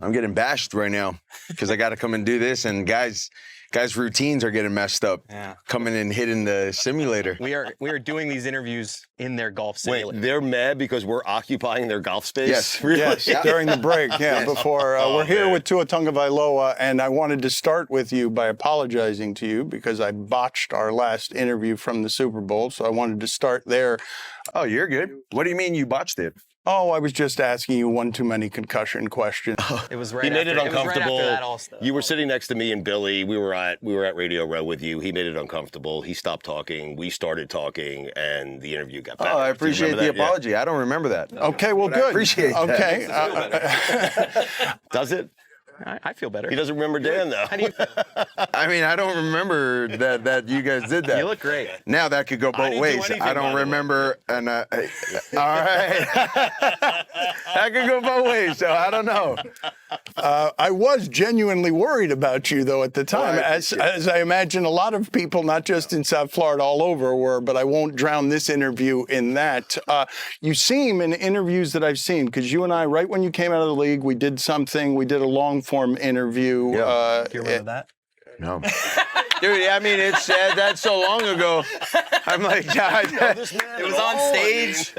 I'm getting bashed right now because I got to come and do this, and guys' routines are getting messed up. Yeah. Coming and hitting the simulator. We are doing these interviews in their golf simulator. Wait, they're mad because we're occupying their golf space? Yes. Really? Yes, during the break, before. We're here man. with Tua Tagovailoa, and I wanted to start with you by apologizing to you because I botched our last interview from the Super Bowl, so I wanted to start there. Oh, you're good. What do you mean you botched it? Oh, I was just asking you one too many concussion questions. It was right He made after, it uncomfortable. It was right after that also. You were sitting next to me and Billy. We were at Radio Row with you. He made it uncomfortable. He stopped talking. We started talking, and the interview got better. Oh, I appreciate the Yeah. apology. I don't remember that. Okay, well, But I good. appreciate that. Okay. Does it? I feel better. He doesn't remember Dan, though. How do you feel? I mean, I don't remember that you guys did that. You look great. Now that could go both didn't do ways. anything, I by don't the way. remember. And all right, that could go both ways. So I don't know. I was genuinely worried about you, though, at the time, Well, as I imagine a lot of people, not just in South Florida, all over were, but I won't drown this interview in that. You seem, in interviews that I've seen, because you and I, right when you came out of the league, we did a long-form interview. Yeah. Do you remember that? No. Dude, I mean, it's that's so long ago. I'm like, God. It was on stage.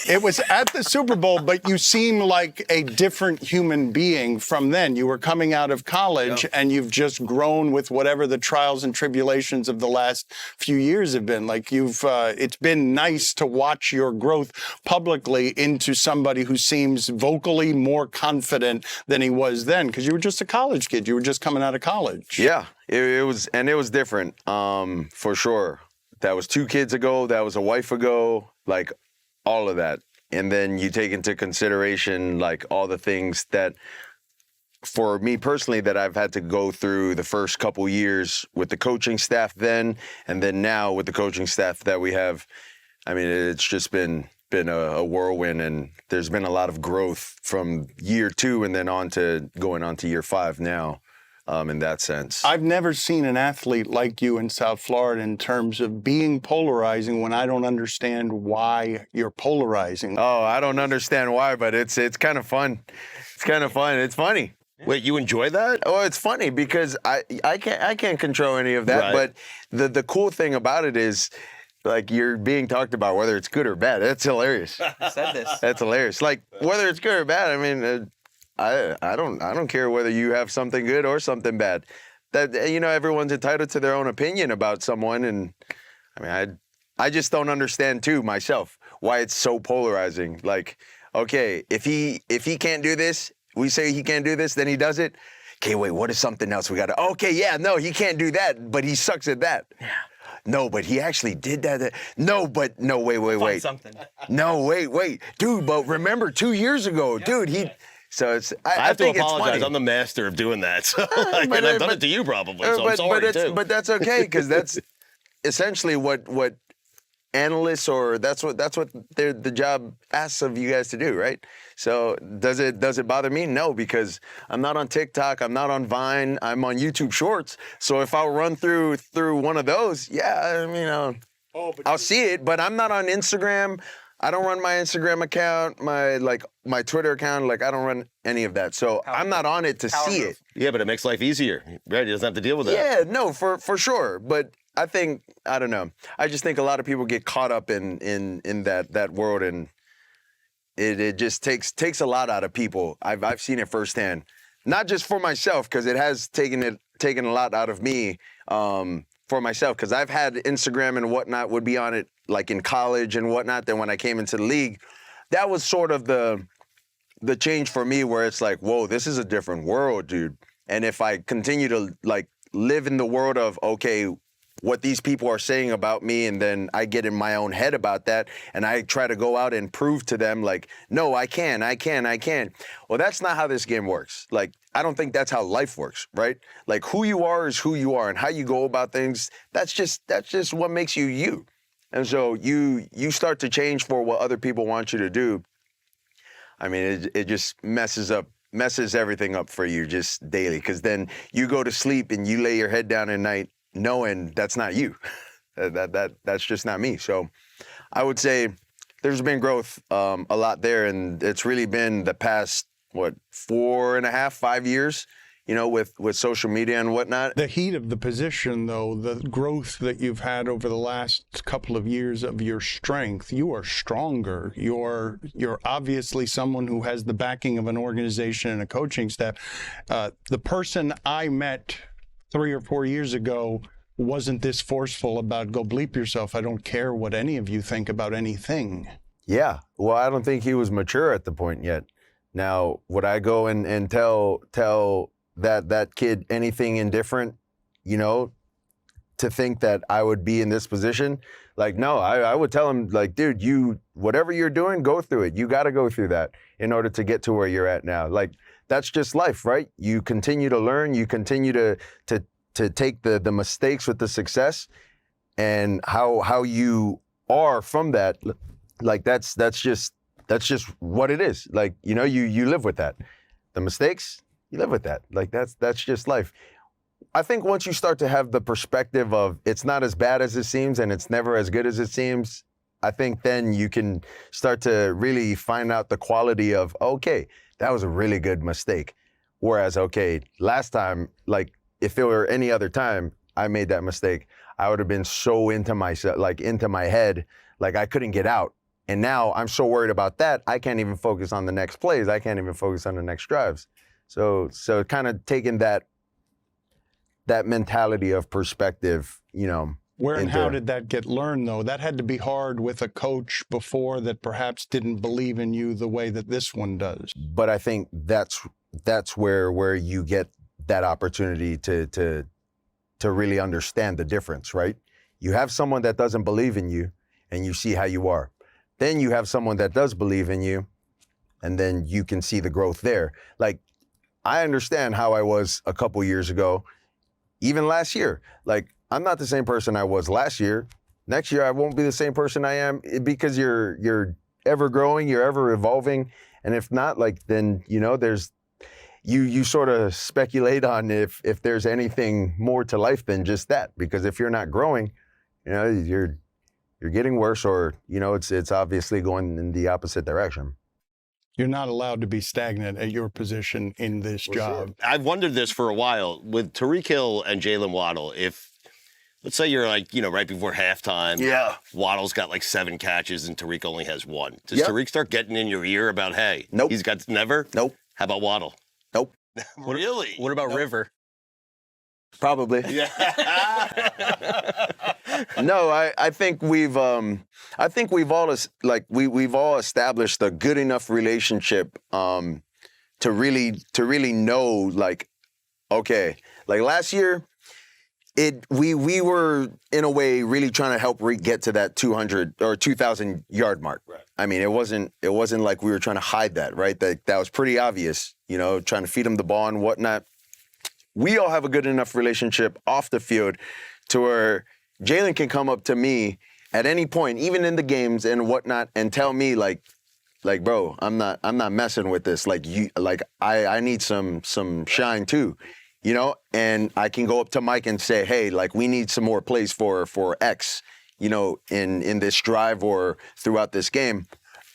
It was at the Super Bowl, but you seem like a different human being from then. You were coming out of college, and you've just grown with whatever the trials and tribulations of the last few years have been. Like it's been nice to watch your growth publicly into somebody who seems vocally more confident than he was then, because you were just a college kid. You were just coming out of college. Yeah, it was different, for sure. That was 2 kids ago. That was a wife ago. Like all of that, and then you take into consideration like all the things that, for me personally, that I've had to go through the first couple years with the coaching staff then, and then now with the coaching staff that we have. I mean, it's just been a whirlwind, and there's been a lot of growth from year 2 and then going on to year 5 now. In that sense. I've never seen an athlete like you in South Florida in terms of being polarizing when I don't understand why you're polarizing. Oh, I don't understand why, but it's kind of fun. It's kind of fun. It's funny. Wait, you enjoy that? Oh, it's funny because I can't control any of that. Right. But the cool thing about it is, like, you're being talked about whether it's good or bad. That's hilarious. I said this. That's hilarious. Like, whether it's good or bad. I mean. I don't care whether you have something good or something bad. That, everyone's entitled to their own opinion about someone, and I mean, I just don't understand too myself why it's so polarizing. Like, okay, if he can't do this, we say he can't do this, then he does it. Okay, wait, what is something else we got to? Okay, yeah, no, he can't do that, but he sucks at that. Yeah. No, but he actually did that. No, wait. Something. No, wait, dude. But remember 2 years ago, dude, he. So it's. I have to think apologize. It's funny. I'm the master of doing that. So, and I've done it to you probably, so I'm sorry too. But that's okay, because that's essentially what analysts, or that's what the job asks of you guys to do, right? So does it bother me? No, because I'm not on TikTok, I'm not on Vine, I'm on YouTube Shorts. So if I'll run through one of those, yeah, I mean, I'll see it, but I'm not on Instagram. I don't run my Instagram account, my Twitter account. Like, I don't run any of that. So I'm not on it to see it. Yeah, but it makes life easier. Right? He doesn't have to deal with that. Yeah, no, for sure. But I don't know. I just think a lot of people get caught up in that world, and it just takes a lot out of people. I've seen it firsthand. Not just for myself, because it has taken a lot out of me, for myself, because I've had Instagram and whatnot, would be on it like in college and whatnot. Then when I came into the league, that was sort of the change for me, where it's like, whoa, this is a different world, dude. And if I continue to like live in the world of, okay, what these people are saying about me, and then I get in my own head about that, and I try to go out and prove to them, like, no, I can. Well, that's not how this game works. Like, I don't think that's how life works, right? Like, who you are is who you are, and how you go about things, that's just what makes you you. And so you start to change for what other people want you to do. I mean, it just messes everything up for you just daily, because then you go to sleep and you lay your head down at night knowing that's not you. That's just not me. So I would say there's been growth a lot there, and it's really been the past 4.5, 5 years, with social media and whatnot. The heat of the position, though, the growth that you've had over the last couple of years of your strength, you are stronger. You're obviously someone who has the backing of an organization and a coaching staff. The person I met 3 or 4 years ago wasn't this forceful about go bleep yourself. I don't care what any of you think about anything. Yeah. Well, I don't think he was mature at the point yet. Now, would I go and tell that kid anything indifferent, to think that I would be in this position? Like, no, I would tell him, like, dude, whatever you're doing, go through it. You got to go through that in order to get to where you're at now. Like, that's just life, right? You continue to learn, you continue to take the mistakes with the success, and how you are from that. Like, that's just what it is. Like, you live with that. The mistakes, you live with that. Like, that's just life. I think once you start to have the perspective of it's not as bad as it seems and it's never as good as it seems, I think then you can start to really find out the quality of, okay, that was a really good mistake. Whereas, okay, last time, like, if it were any other time I made that mistake, I would have been so into myself, like into my head, like I couldn't get out. And now I'm so worried about that, I can't even focus on the next plays. I can't even focus on the next drives. So kind of taking that mentality of perspective, Where and how did that get learned, though? That had to be hard with a coach before that perhaps didn't believe in you the way that this one does. But I think that's where you get that opportunity to really understand the difference, right? You have someone that doesn't believe in you, and you see how you are. Then you have someone that does believe in you, and then you can see the growth there. Like, I understand how I was a couple years ago, even last year. Like, I'm not the same person I was last year. Next year, I won't be the same person I am, because you're ever growing, you're ever evolving. And if not, like, then, there's, you sort of speculate on if there's anything more to life than just that. Because if you're not growing, you're getting worse, or, it's obviously going in the opposite direction. You're not allowed to be stagnant at your position in this job. Sure. I've wondered this for a while. With Tyreek Hill and Jalen Waddle, if, let's say you're like, right before halftime, yeah, Waddle's got like 7 catches and Tyreek only has 1. Does Yep. Tyreek start getting in your ear about, hey, Nope. he's got never? Nope. How about Waddle? Nope. Really? What about River? Probably. Yeah. No, I think we've all we've all established a good enough relationship to really know, like, okay, like last year, we were in a way really trying to help Reek get to that 200 or 2,000 yard mark. Right. I mean, it wasn't like we were trying to hide that, right? That was pretty obvious, trying to feed him the ball and whatnot. We all have a good enough relationship off the field to where Jalen can come up to me at any point, even in the games and whatnot, and tell me like, bro, I'm not messing with this. Like, I need some shine too, and I can go up to Mike and say, hey, like, we need some more plays for X, in this drive or throughout this game.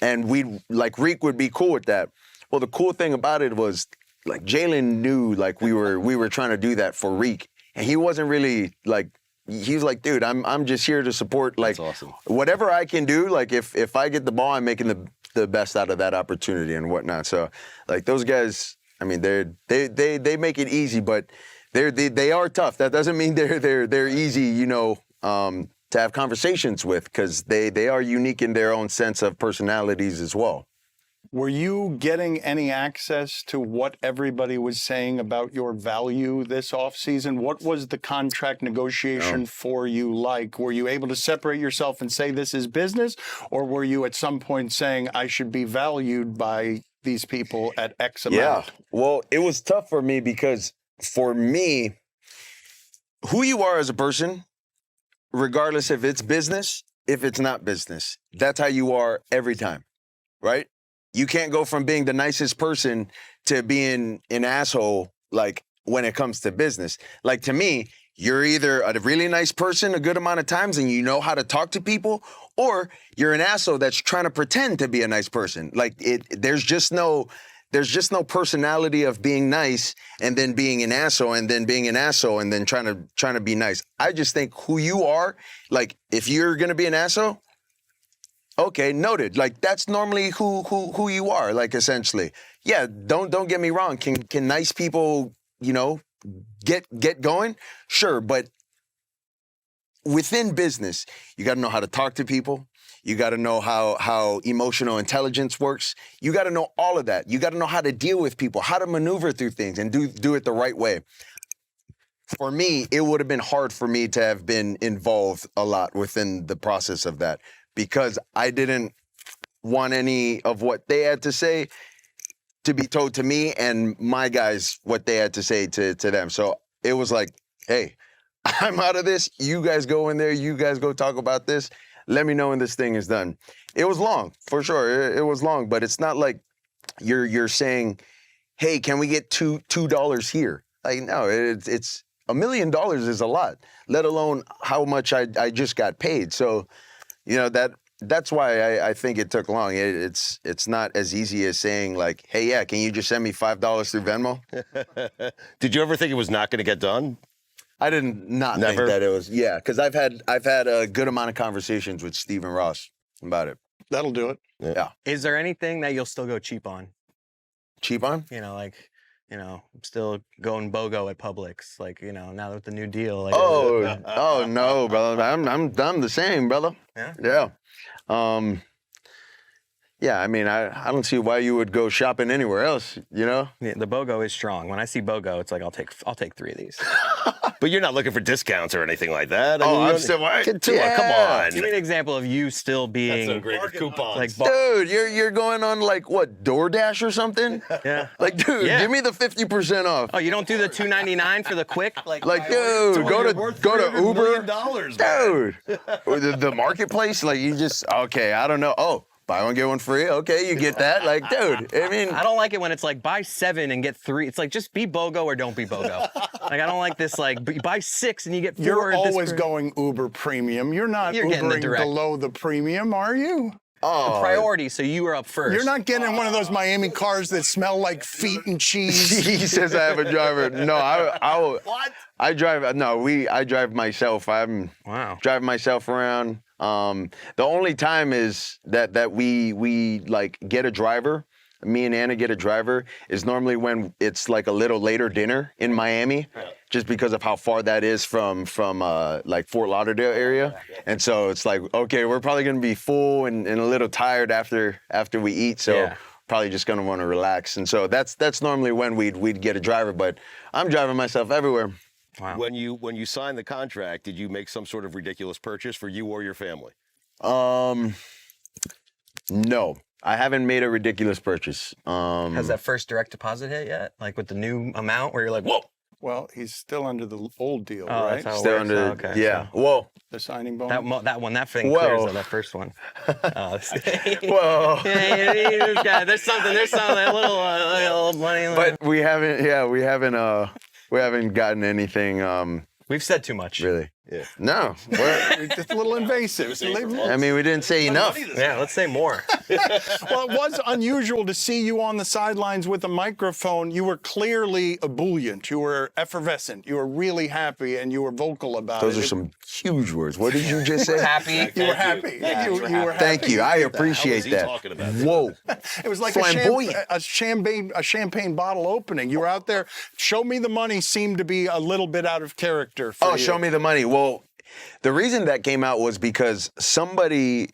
And Reek would be cool with that. Well, the cool thing about it was, like, Jalen knew, like, we were trying to do that for Reek, and he wasn't really like, he was like, dude, I'm just here to support, like, That's awesome. Whatever I can do. Like, if I get the ball, I'm making the best out of that opportunity and whatnot. So, like, those guys, I mean, they make it easy, but they are tough. That doesn't mean they're easy, to have conversations with, because they are unique in their own sense of personalities as well. Were you getting any access to what everybody was saying about your value this offseason? What was the contract negotiation for you like? Were you able to separate yourself and say this is business? Or were you at some point saying I should be valued by these people at X amount? Yeah, well, it was tough for me because, for me, who you are as a person, regardless if it's business, if it's not business, that's how you are every time, right? You can't go from being the nicest person to being an asshole, like, when it comes to business. Like, to me, you're either a really nice person a good amount of times and you know how to talk to people, or you're an asshole that's trying to pretend to be a nice person. Like, there's just no there's just no personality of being nice and then being an asshole and then being an asshole and then trying to be nice. I just think who you are, like if you're gonna be an asshole, okay, noted. Like that's normally who you are, like essentially. Yeah, don't get me wrong. Can nice people, get going? Sure, but within business, you got to know how to talk to people. You got to know how emotional intelligence works. You got to know all of that. You got to know how to deal with people, how to maneuver through things and do it the right way. For me, it would have been hard for me to have been involved a lot within the process of that because I didn't want any of what they had to say to be told to me and my guys what they had to say to them. So it was like, hey, I'm out of this. You guys go in there. You guys go talk about this. Let me know when this thing is done. It was long, for sure. It was long, but it's not like you're saying, hey, can we get $2 here? Like, no, it's $1 million is a lot, let alone how much I just got paid. So, that's why I think it took long. It's not as easy as saying like, hey, yeah, can you just send me $5 through Venmo? Did you ever think it was not going to get done? I didn't think that it was, because I've had a good amount of conversations with Stephen Ross about it. That'll do it. Yeah. Is there anything that you'll still go cheap on? Cheap on? I'm still going BOGO at Publix, now with the new deal. Oh no, brother. I'm the same, brother. Yeah. Yeah. Yeah, I mean, I don't see why you would go shopping anywhere else, Yeah, the BOGO is strong. When I see BOGO, it's like I'll take 3 of these. But you're not looking for discounts or anything like that. I'm still come on. Give me an example of you still being That's so great with coupons. Dude, you're going on like what, DoorDash or something? Yeah. Like, dude, give me the 50% off. Oh, you don't do the $2.99 for the quick? Dude, go to Uber. Dude, the marketplace, like you just I don't know. Oh, buy one, get one free. Okay, you get that. Like, dude, I mean. I don't like it when it's like buy 7 and get 3. It's like just be BOGO or don't be BOGO. Like, I don't like this, like, buy 6 and you get 4. You're always going Uber premium. You're not Ubering below the premium, are you? Oh, priority, so you were up first. You're not getting in one of those Miami cars that smell like feet and cheese. He says I have a driver. No, What? I drive. No, I drive myself. I'm driving myself around. The only time is that we like get a driver. Me and Anna get a driver is normally when it's like a little later dinner in Miami, just because of how far that is from like Fort Lauderdale area. And so it's like, okay, we're probably gonna be full and a little tired after we eat. So probably just gonna want to relax. And so that's normally when we'd get a driver. But I'm driving myself everywhere. Wow. When you signed the contract, did you make some sort of ridiculous purchase for you or your family? No. I haven't made a ridiculous purchase. Has that first direct deposit hit yet? Like with the new amount where you're like, whoa. Well, he's still under the old deal, Oh, right? that's how it Still works. under, Oh, okay. yeah. Whoa. The signing bonus. That thing clears though, that first one. Whoa. There's something, a little money. But we haven't gotten anything. We've said too much. Really? Yeah. No. It's a little invasive. I mean, we didn't say enough. Yeah, let's say more. Well, it was unusual to see you on the sidelines with a microphone. You were clearly ebullient. You were effervescent. You were really happy, and you were vocal about it. Those are some huge words. What did you just say? Happy. You were happy. Yeah, you were happy. Thank you. I appreciate he that. talking about? Whoa. It was like Flamboyant. a champagne bottle opening. You were out there. Show me the money seemed to be a little bit out of character for you. Show me the money. Well, the reason that came out was because somebody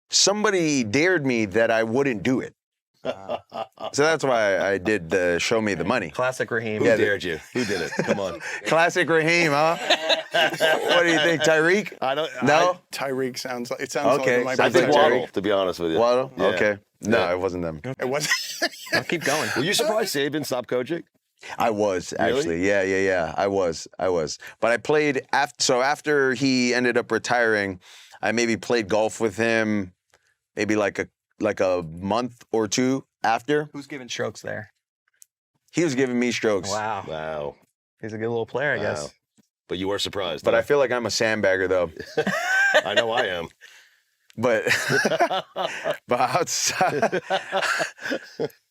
dared me that I wouldn't do it. So that's why I did the show me the money. Classic Raheem. Who dared you? Who did it? Come on. Classic Raheem, huh? What do you think, Tyreek? I don't. No? Tyreek sounds like Okay, like I sounds think like Waddle, to be honest with you. Waddle? Yeah. Okay. No, Yeah. it wasn't them. It was. I'll keep going. Were you surprised Saban stopped coaching? I was actually. Yeah. I was. But I played after he ended up retiring, I maybe played golf with him maybe like a month or two after. Who's giving strokes there? He was giving me strokes. Wow. He's a good little player, I guess. But you were surprised. But huh? I feel like I'm a sandbagger though. I know I am. but but outside,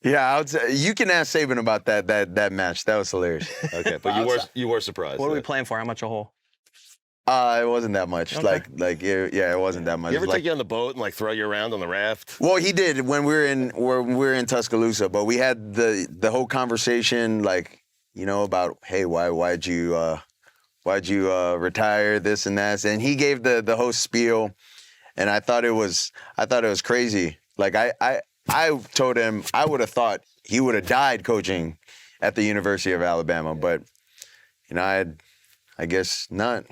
yeah, you can ask Saban about that match. That was hilarious. Okay, but you were surprised. What are we playing for? How much a hole? It wasn't that much. Okay. It wasn't that much. You ever take you on the boat and like throw you around on the raft? Well, he did when we were in Tuscaloosa, but we had the whole conversation, like, you know, about, hey, why'd you retire, this and that, and he gave the whole spiel, and I thought it was crazy. Like I told him I would have thought he would have died coaching at the University of Alabama, but you know, I guess not.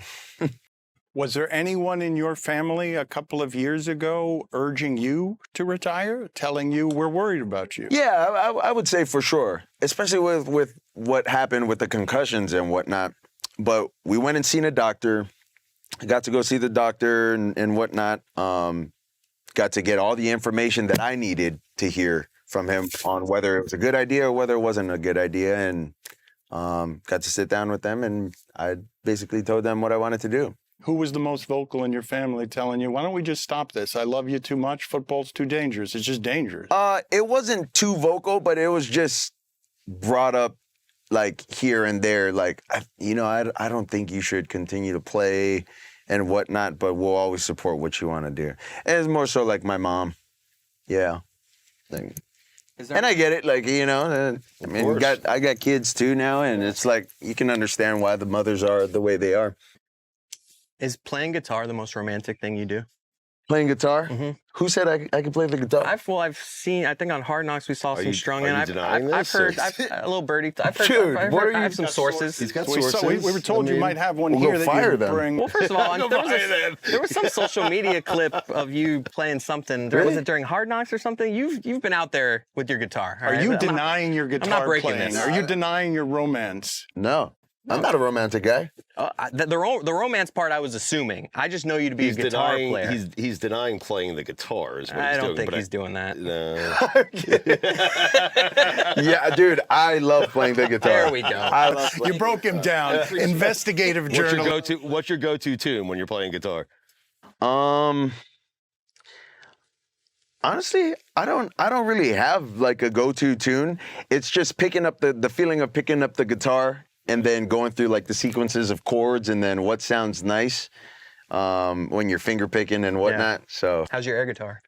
Was there anyone in your family a couple of years ago urging you to retire, telling you we're worried about you? Yeah, I would say for sure, especially with what happened with the concussions and whatnot. But we went and seen a doctor. I got to go see the doctor and whatnot. Got to get all the information that I needed to hear from him on whether it was a good idea or whether it wasn't a good idea. And got to sit down with them, and I basically told them what I wanted to do. Who was the most vocal in your family telling you, why don't we just stop this? I love you too much. Football's too dangerous. It's just dangerous. It wasn't too vocal, but it was just brought up like here and there. Like, I don't think you should continue to play and whatnot, but we'll always support what you want to do. And it's more so like my mom. Yeah. And I get it. Like, you know, I mean, I got kids too now, and it's like you can understand why the mothers are the way they are. Is playing guitar the most romantic thing you do? Playing guitar? Mm-hmm. Who said I could play the guitar? I've seen. I think on Hard Knocks we saw some strung in. I've heard. A little birdie. I've heard. Dude, I have some sources. He's got we sources. were told you might have one we'll here go that fire you them. bring. Well, first of all, there was some social media clip of you playing something. Really? Was it during Hard Knocks or something? You've been out there with your guitar. Are you denying your guitar breaking playing? this. Are you denying your romance? No. I'm not a romantic guy. The romance part I was assuming. I just know you to be a guitar player. He's denying playing the guitar. Is what I he's don't doing, think but he's doing that. No. Yeah, dude, I love playing the guitar. There we go. You broke him down. Investigative journalism. What's your go-to tune when you're playing guitar? Honestly, I don't really have like a go-to tune. It's just picking up the feeling of picking up the guitar and then going through like the sequences of chords and then what sounds nice when you're finger picking and whatnot. Yeah. So How's your air guitar?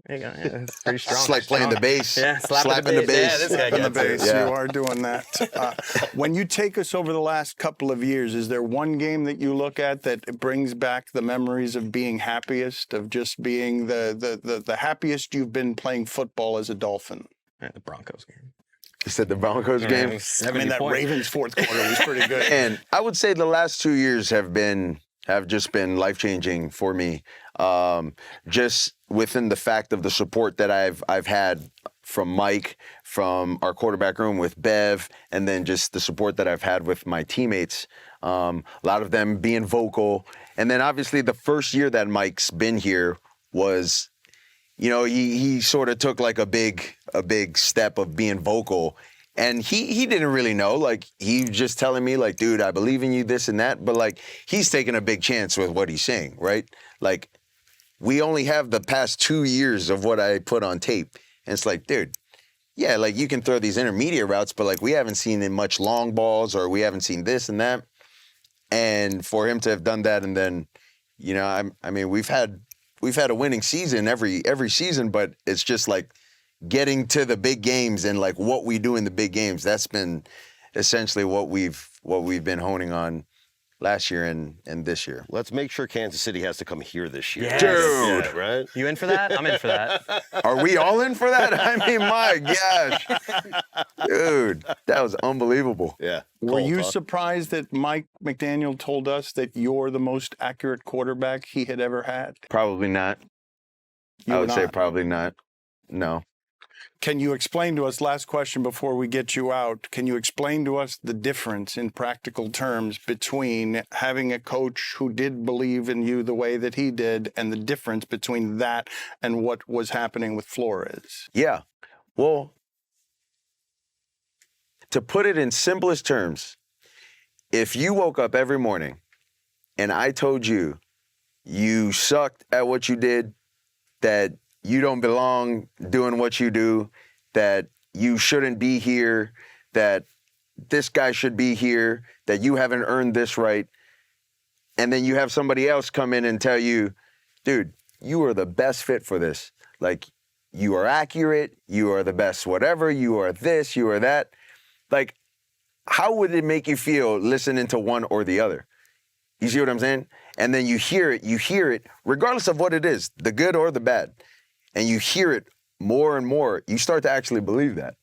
There you go. Yeah, it's pretty strong. it's like playing the bass. Yeah, slapping the bass. Yeah, this guy On the gets it. bass, Yeah. you are doing that. When you take us over the last couple of years, is there one game that you look at that brings back the memories of being happiest, of just being the happiest you've been playing football as a Dolphin? Yeah, the Broncos game. You said the Broncos game? I mean, that Ravens fourth quarter was pretty good. And I would say the last 2 years have just been life-changing for me. Just within the fact of the support that I've had from Mike, from our quarterback room with Bev, and then just the support that I've had with my teammates. A lot of them being vocal. And then obviously the first year that Mike's been here was, you know, he sort of took like a big step of being vocal. And he didn't really know. Like, he was just telling me, like, dude, I believe in you, this and that. But, like, he's taking a big chance with what he's saying, right? Like, we only have the past 2 years of what I put on tape. And it's like, dude, yeah, like, you can throw these intermediate routes, but, like, we haven't seen much long balls or we haven't seen this and that. And for him to have done that and then, you know, I mean, we've had a winning season every season, but it's just like getting to the big games and like what we do in the big games. That's been essentially what we've been honing on last year and this year. Let's make sure Kansas City has to come here this year. Yes. Dude. Yeah, right? You in for that? I'm in for that. Are we all in for that? I mean, my gosh. Dude, that was unbelievable. Yeah. Were you Talk. surprised that Mike McDaniel told us that you're the most accurate quarterback he had ever had? Probably not. You I were would say not. probably not. No. Can you explain to us, last question before we get you out, can you explain to us the difference in practical terms between having a coach who did believe in you the way that he did and the difference between that and what was happening with Flores? Yeah. Well, to put it in simplest terms, if you woke up every morning and I told you you sucked at what you did, that you don't belong doing what you do, that you shouldn't be here, that this guy should be here, that you haven't earned this right. And then you have somebody else come in and tell you, dude, you are the best fit for this. Like, you are accurate, you are the best whatever, you are this, you are that. Like, how would it make you feel listening to one or the other? You see what I'm saying? And then you hear it, regardless of what it is, the good or the bad. And you hear it more and more, you start to actually believe that.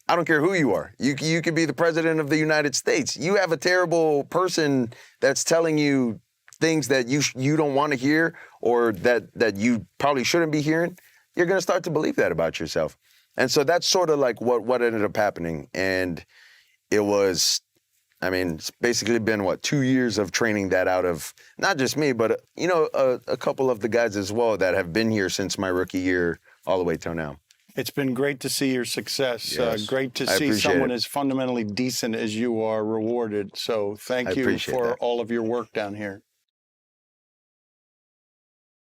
I don't care who you are. You could be the president of the United States. You have a terrible person that's telling you things that you don't want to hear, or that you probably shouldn't be hearing. You're going to start to believe that about yourself. And so that's sort of like what ended up happening. And it was, I mean, it's basically been, 2 years of training that out of not just me, but, a couple of the guys as well that have been here since my rookie year all the way till now. It's been great to see your success. Yes, Great to I see appreciate someone it. as fundamentally decent as you are rewarded. So thank you for all of your work down here.